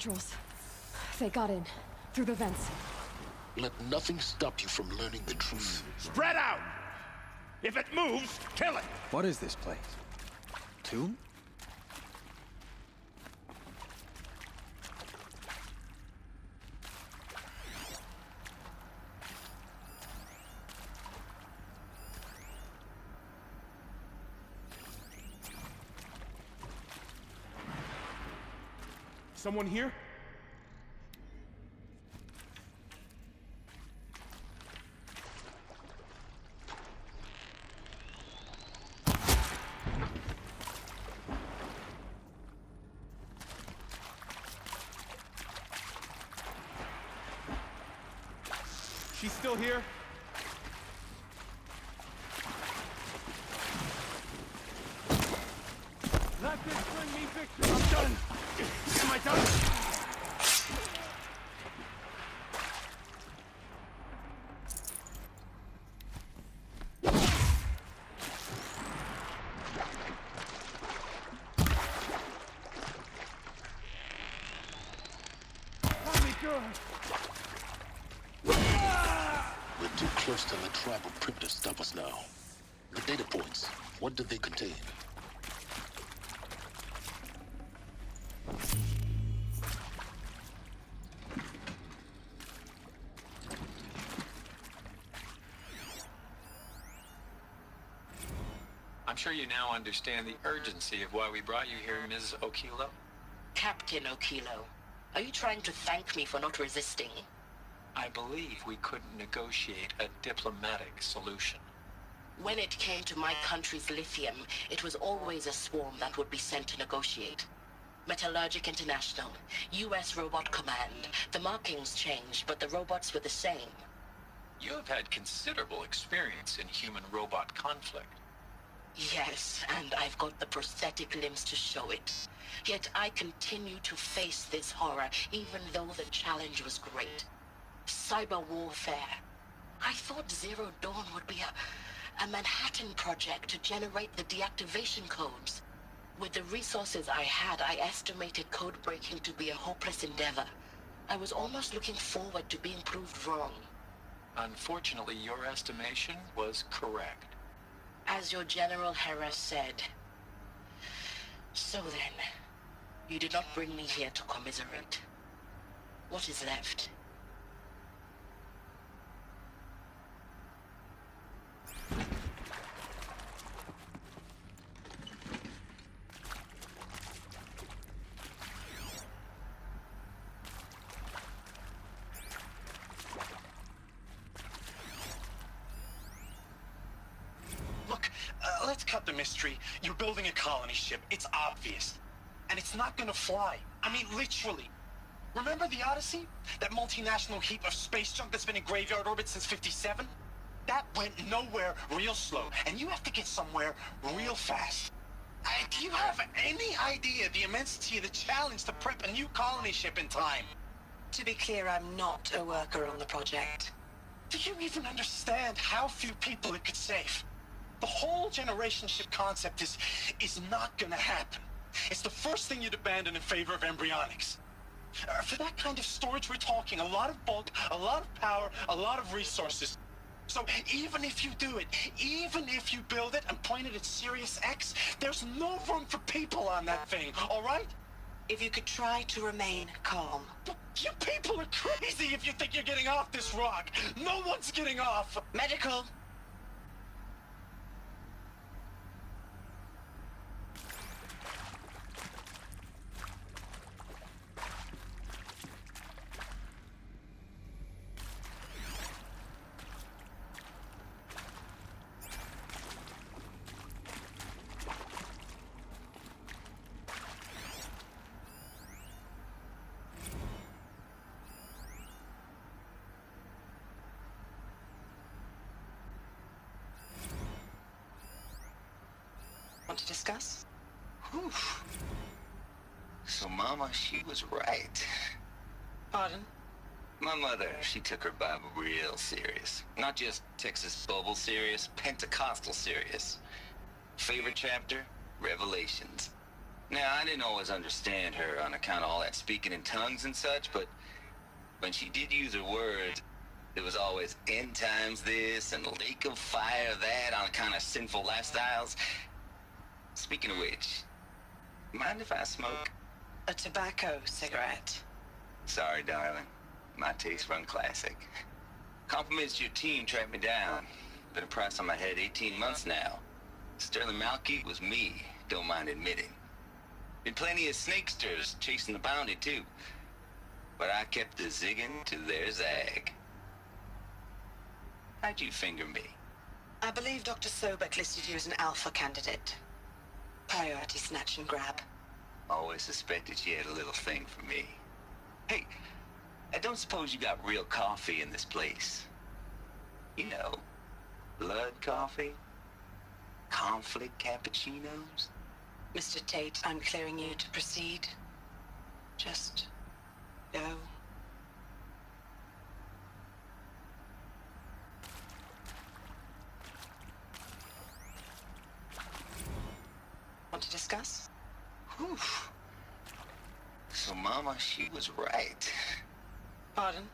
Nostrils. They got in. Through the vents. Let nothing stop you from learning the truth. Spread out! If it moves, kill it! What is this place? Tomb? Someone here? She's still here? Let this bring me victory! I'm done! Am I done? Let me go! We're too close to the tribal crypt to stop us now. The data points, what do they contain? I'm sure you now understand the urgency of why we brought you here, Ms. Okilo. Captain Okilo, are you trying to thank me for not resisting? I believe we couldn't negotiate a diplomatic solution. When it came to my country's lithium, it was always a swarm that would be sent to negotiate. Metallurgic International, US Robot Command. The markings changed, but the robots were the same. You have had considerable experience in human-robot conflict. Yes, and I've got the prosthetic limbs to show it. Yet I continue to face this horror, even though the challenge was great. Cyber warfare. I thought Zero Dawn would be a Manhattan project to generate the deactivation codes. With the resources I had, I estimated code breaking to be a hopeless endeavor. I was almost looking forward to being proved wrong. Unfortunately, your estimation was correct. As your General Hera said. So then, you did not bring me here to commiserate. What is left? Look, let's cut the mystery. You're building a colony ship. It's obvious. And it's not gonna fly. I mean, literally. Remember the Odyssey? That multinational heap of space junk that's been in graveyard orbit since '57? That went nowhere real slow. And you have to get somewhere real fast. Do you have any idea the immensity of the challenge to prep a new colony ship in time? To be clear, I'm not a worker on the project. Do you even understand how few people it could save? The whole generation ship concept is not gonna happen. It's the first thing you'd abandon in favor of embryonics. For that kind of storage, we're talking a lot of bulk, a lot of power, a lot of resources. So even if you do it, even if you build it and point it at Sirius X, there's no room for people on that thing, all right? If you could try to remain calm. But you people are crazy if you think you're getting off this rock. No one's getting off. Medical! Want to discuss? Whew. So Mama, she was right. Pardon? My mother, she took her Bible real serious. Not just Texas Bubble serious, Pentecostal serious. Favorite chapter? Revelations. Now, I didn't always understand her on account of all that speaking in tongues and such, but when she did use her words, there was always end times this and lake of fire that on account of sinful lifestyles. Speaking of which, mind if I smoke? A tobacco cigarette. Sorry, darling. My taste run classic. Compliments to your team tracked me down. Been a price on my head 18 months now. Sterling Malky was me, don't mind admitting. Been plenty of snakesters chasing the bounty too. But I kept the zigging to their zag. How'd you finger me? I believe Dr. Sobek listed you as an alpha candidate. Priority snatch and grab. Always suspected she had a little thing for me. Hey, I don't suppose you got real coffee in this place? You know, blood coffee? Conflict cappuccinos? Mr. Tate, I'm clearing you to proceed. Just go. Want to discuss? Whew. So Mama, she was right. Pardon?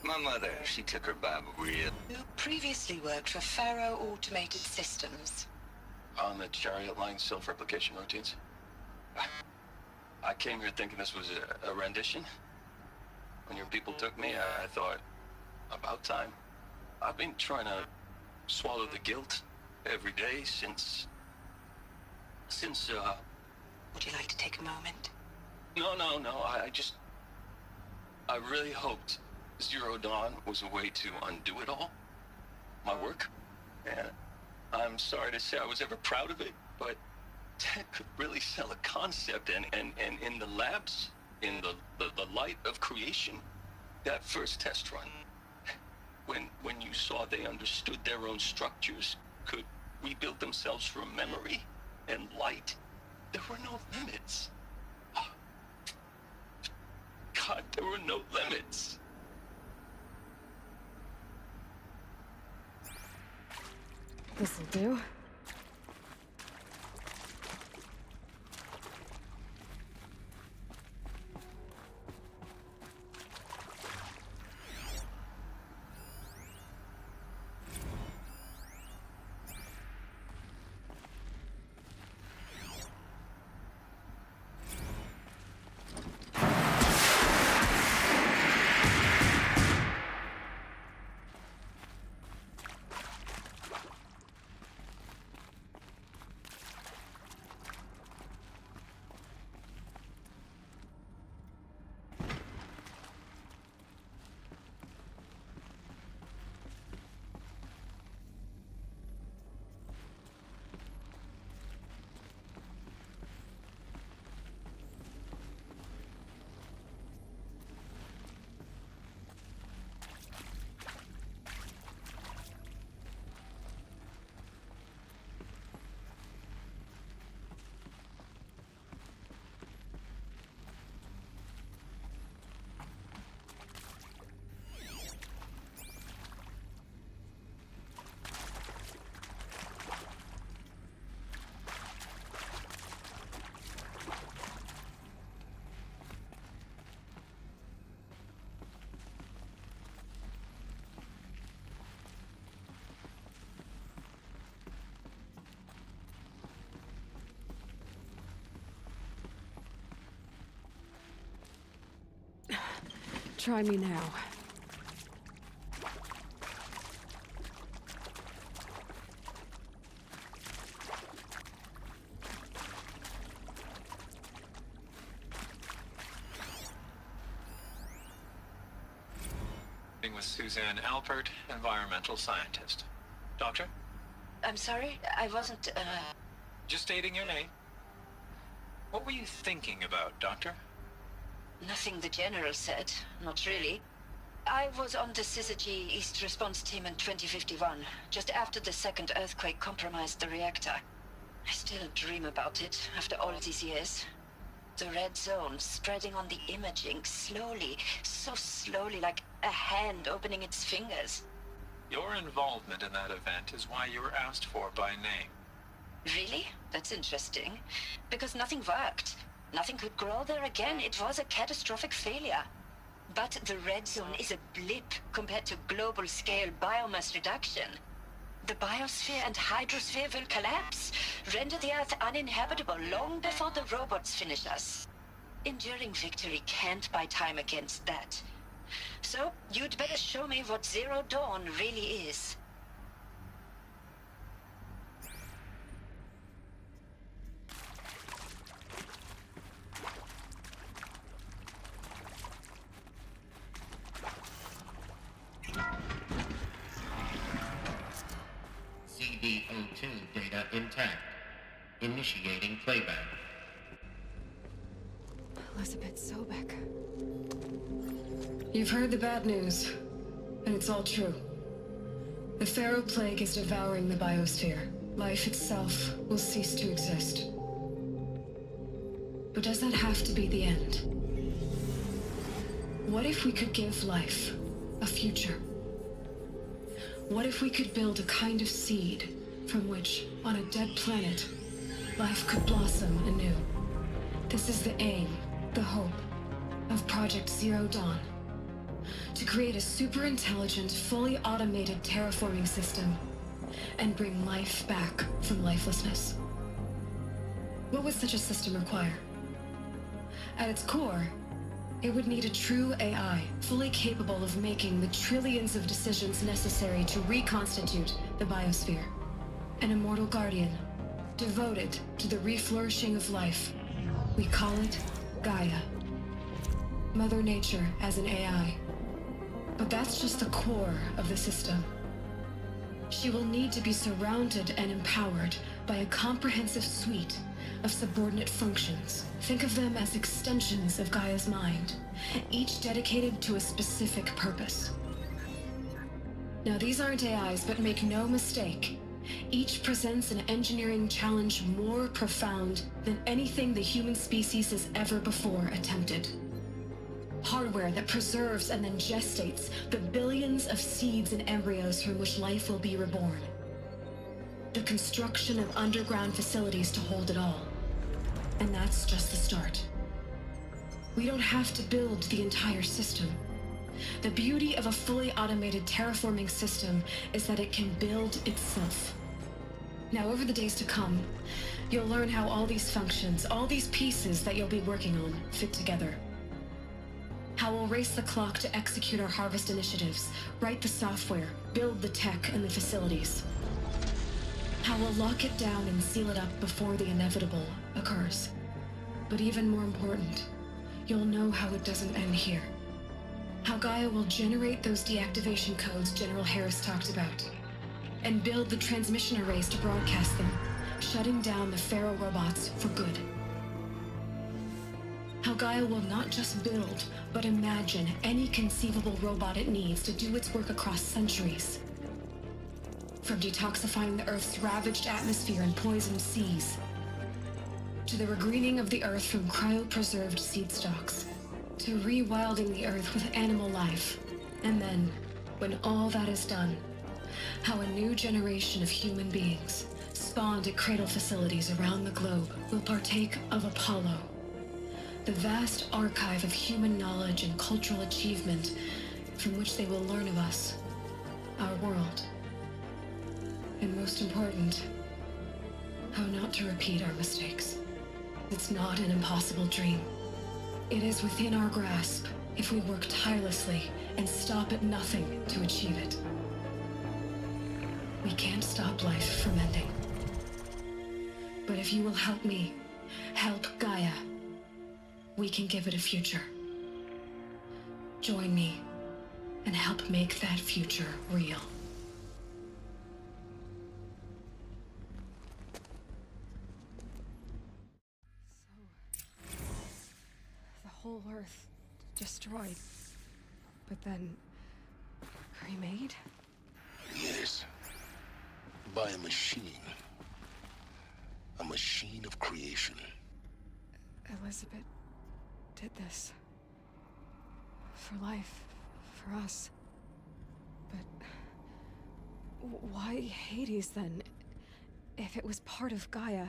My mother, she took her Bible real. You previously worked for Faro Automated Systems. On the Chariot Line self-replication routines? I came here thinking this was a rendition. When your people took me, I thought, about time. I've been trying to swallow the guilt every day since... Would you like to take a moment? No, I really hoped Zero Dawn was a way to undo it all. My work. And I'm sorry to say I was ever proud of it, but Ted could really sell a concept, and in the labs, in the light of creation, that first test run, when you saw they understood their own structures, could rebuild themselves from memory and light, there were no limits. God, there were no limits. This'll do. Try me now. With Suzanne Alpert, environmental scientist. Doctor? I'm sorry, I wasn't, Just stating your name. What were you thinking about, Doctor? Nothing the General said. Not really. I was on the Syzygy East Response Team in 2051, just after the second earthquake compromised the reactor. I still dream about it, after all these years. The red zone spreading on the imaging, slowly, so slowly, like a hand opening its fingers. Your involvement in that event is why you were asked for by name. Really? That's interesting. Because nothing worked. Nothing could grow there again. It was a catastrophic failure. But the red zone is a blip compared to global-scale biomass reduction. The biosphere and hydrosphere will collapse, render the Earth uninhabitable long before the robots finish us. Enduring victory can't buy time against that. So, you'd better show me what Zero Dawn really is. CD02 data intact. Initiating playback. Elizabeth Sobek. You've heard the bad news, and it's all true. The Pharaoh Plague is devouring the biosphere. Life itself will cease to exist. But does that have to be the end? What if we could give life a future? What if we could build a kind of seed from which, on a dead planet, life could blossom anew? This is the aim, the hope, of Project Zero Dawn. To create a super-intelligent, fully automated terraforming system and bring life back from lifelessness. What would such a system require? At its core, it would need a true AI, fully capable of making the trillions of decisions necessary to reconstitute the biosphere. An immortal guardian, devoted to the reflourishing of life. We call it Gaia. Mother Nature as an AI. But that's just the core of the system. She will need to be surrounded and empowered by a comprehensive suite of subordinate functions. Think of them as extensions of Gaia's mind, each dedicated to a specific purpose. Now, these aren't AIs, but make no mistake, each presents an engineering challenge more profound than anything the human species has ever before attempted. Hardware that preserves and then gestates the billions of seeds and embryos from which life will be reborn. The construction of underground facilities to hold it all. And that's just the start. We don't have to build the entire system. The beauty of a fully automated terraforming system is that it can build itself. Now, over the days to come, you'll learn how all these functions, all these pieces that you'll be working on, fit together. How we'll race the clock to execute our harvest initiatives, write the software, build the tech and the facilities. How we'll lock it down and seal it up before the inevitable occurs. But even more important, you'll know how it doesn't end here. How Gaia will generate those deactivation codes General Harris talked about, and build the transmission arrays to broadcast them, shutting down the Pharaoh robots for good. How Gaia will not just build, but imagine any conceivable robot it needs to do its work across centuries. From detoxifying the Earth's ravaged atmosphere and poisoned seas, to the regreening of the Earth from cryopreserved seed stalks, to rewilding the Earth with animal life. And then, when all that is done, how a new generation of human beings, spawned at cradle facilities around the globe, will partake of Apollo, the vast archive of human knowledge and cultural achievement from which they will learn of us, our world. And most important, how not to repeat our mistakes. It's not an impossible dream. It is within our grasp if we work tirelessly and stop at nothing to achieve it. We can't stop life from ending. But if you will help me, help Gaia, we can give it a future. Join me and help make that future real. The whole Earth destroyed, but then remade? Yes. By a machine. A machine of creation. Elizabeth did this. For life. For us. But why Hades then? If it was part of Gaia,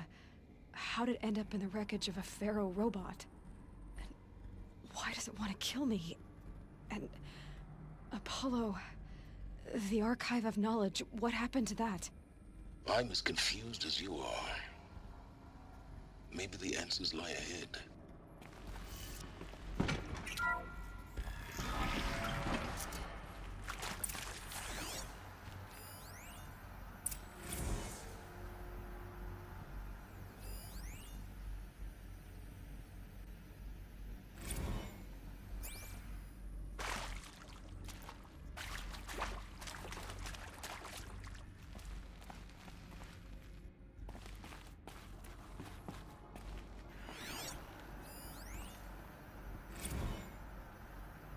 how did it end up in the wreckage of a Pharaoh robot? And why does it want to kill me? And Apollo, the Archive of Knowledge, what happened to that? I'm as confused as you are. Maybe the answers lie ahead.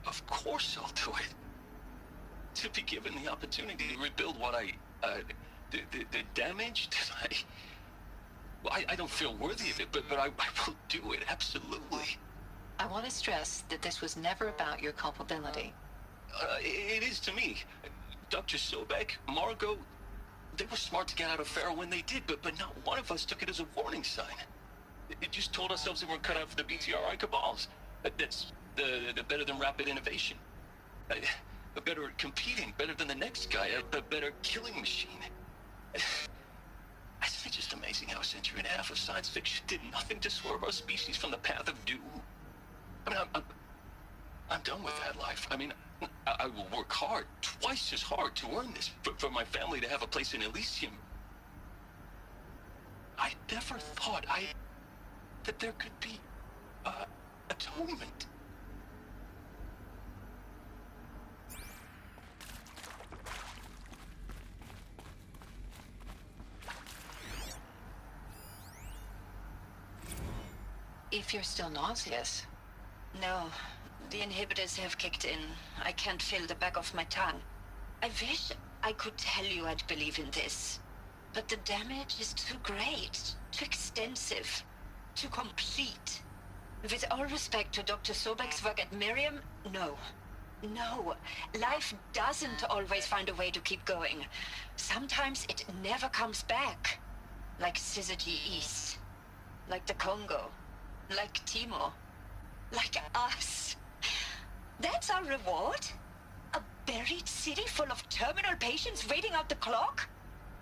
Of course I'll do it. To be given the opportunity to rebuild what the damage that I don't feel worthy of it, but I will do it, absolutely. I want to stress that this was never about your culpability. It is to me. Dr. Sobek, Margot, they were smart to get out of Pharaoh when they did, but not one of us took it as a warning sign. It just told ourselves they weren't cut out for the BTRI cabals. That's the better than rapid innovation. A better at competing, better than the next guy, a better killing machine. It's just amazing how a century and a half of science fiction did nothing to swerve our species from the path of doom. I mean, I'm done with that life. I mean, I will work hard, twice as hard to earn this, for my family to have a place in Elysium. I never thought that there could be, atonement. If you're still nauseous. No, the inhibitors have kicked in. I can't feel the back of my tongue. I wish I could tell you I'd believe in this. But the damage is too great, too extensive, too complete. With all respect to Dr. Sobek's work at Miriam, no. No, life doesn't always find a way to keep going. Sometimes it never comes back. Like Syzygy East. Like the Congo. Like Timor. Like us. That's our reward? A buried city full of terminal patients waiting out the clock?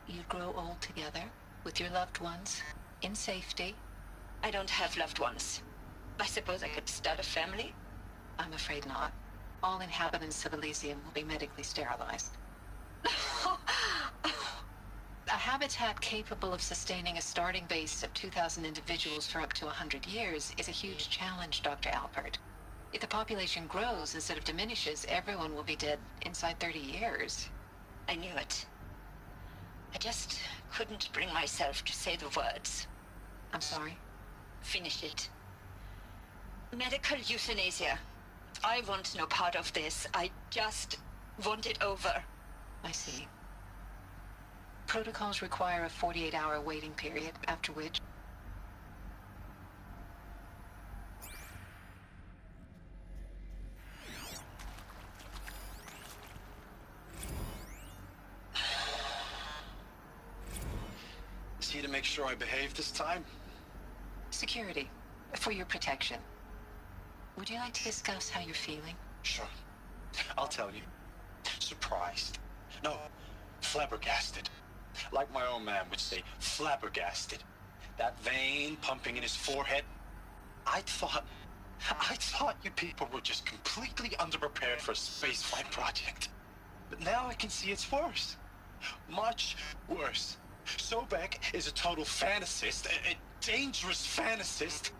You'd grow old together, with your loved ones, in safety. I don't have loved ones. I suppose I could start a family? I'm afraid not. All inhabitants of Elysium will be medically sterilized. A habitat capable of sustaining a starting base of 2,000 individuals for up to 100 years is a huge challenge, Dr. Alpert. If the population grows instead of diminishes, everyone will be dead inside 30 years. I knew it. I just couldn't bring myself to say the words. I'm sorry? Finish it. Medical euthanasia. I want no part of this. I just want it over. I see. Protocols require a 48-hour waiting period, after which... Is he to make sure I behave this time? Security. For your protection. Would you like to discuss how you're feeling? Sure. I'll tell you. Surprised. No, flabbergasted. Like my own man would say, flabbergasted. That vein pumping in his forehead. I thought you people were just completely underprepared for a spaceflight project. But now I can see it's worse. Much worse. Sobek is a total fantasist, a dangerous fantasist.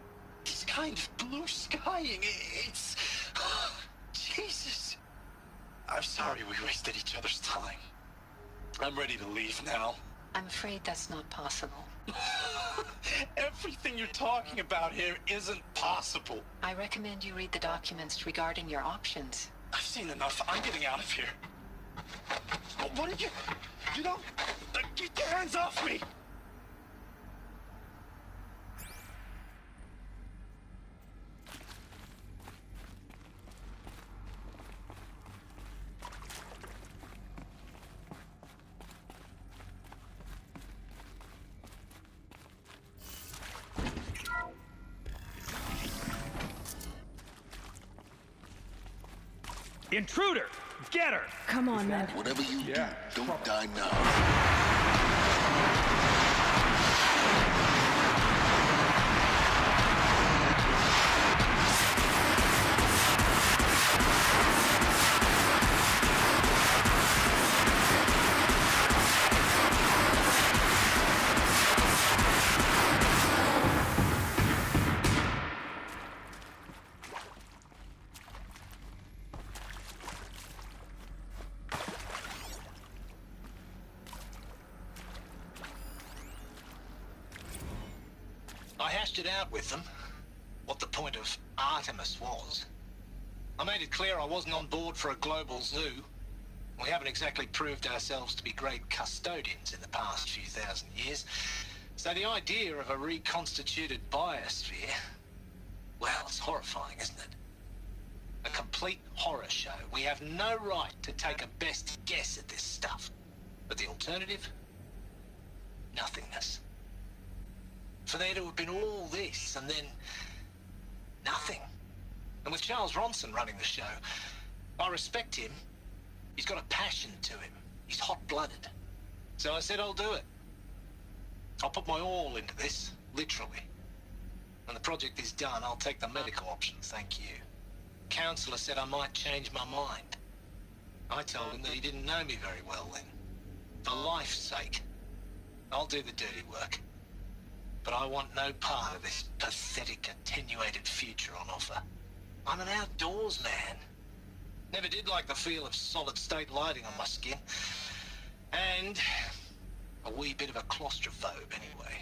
He's kind of blue skying. It's... Jesus. I'm sorry we wasted each other's time. I'm ready to leave now. I'm afraid that's not possible. Everything you're talking about here isn't possible. I recommend you read the documents regarding your options. I've seen enough. I'm getting out of here. What did you... You don't... Get your hands off me! Intruder! Get her! Come on, man. Whatever you do, don't die now. I hashed it out with them, what the point of Artemis was. I made it clear I wasn't on board for a global zoo. We haven't exactly proved ourselves to be great custodians in the past few thousand years. So the idea of a reconstituted biosphere, well, it's horrifying, isn't it? A complete horror show. We have no right to take a best guess at this stuff. But the alternative? Nothingness. For there to have been all this, and then nothing. And with Charles Ronson running the show, I respect him. He's got a passion to him. He's hot-blooded. So I said I'll do it. I'll put my all into this, literally. When the project is done, I'll take the medical option, thank you. Counselor said I might change my mind. I told him that he didn't know me very well then. For life's sake, I'll do the dirty work. But I want no part of this pathetic, attenuated future on offer. I'm an outdoors man. Never did like the feel of solid-state lighting on my skin. And a wee bit of a claustrophobe, anyway.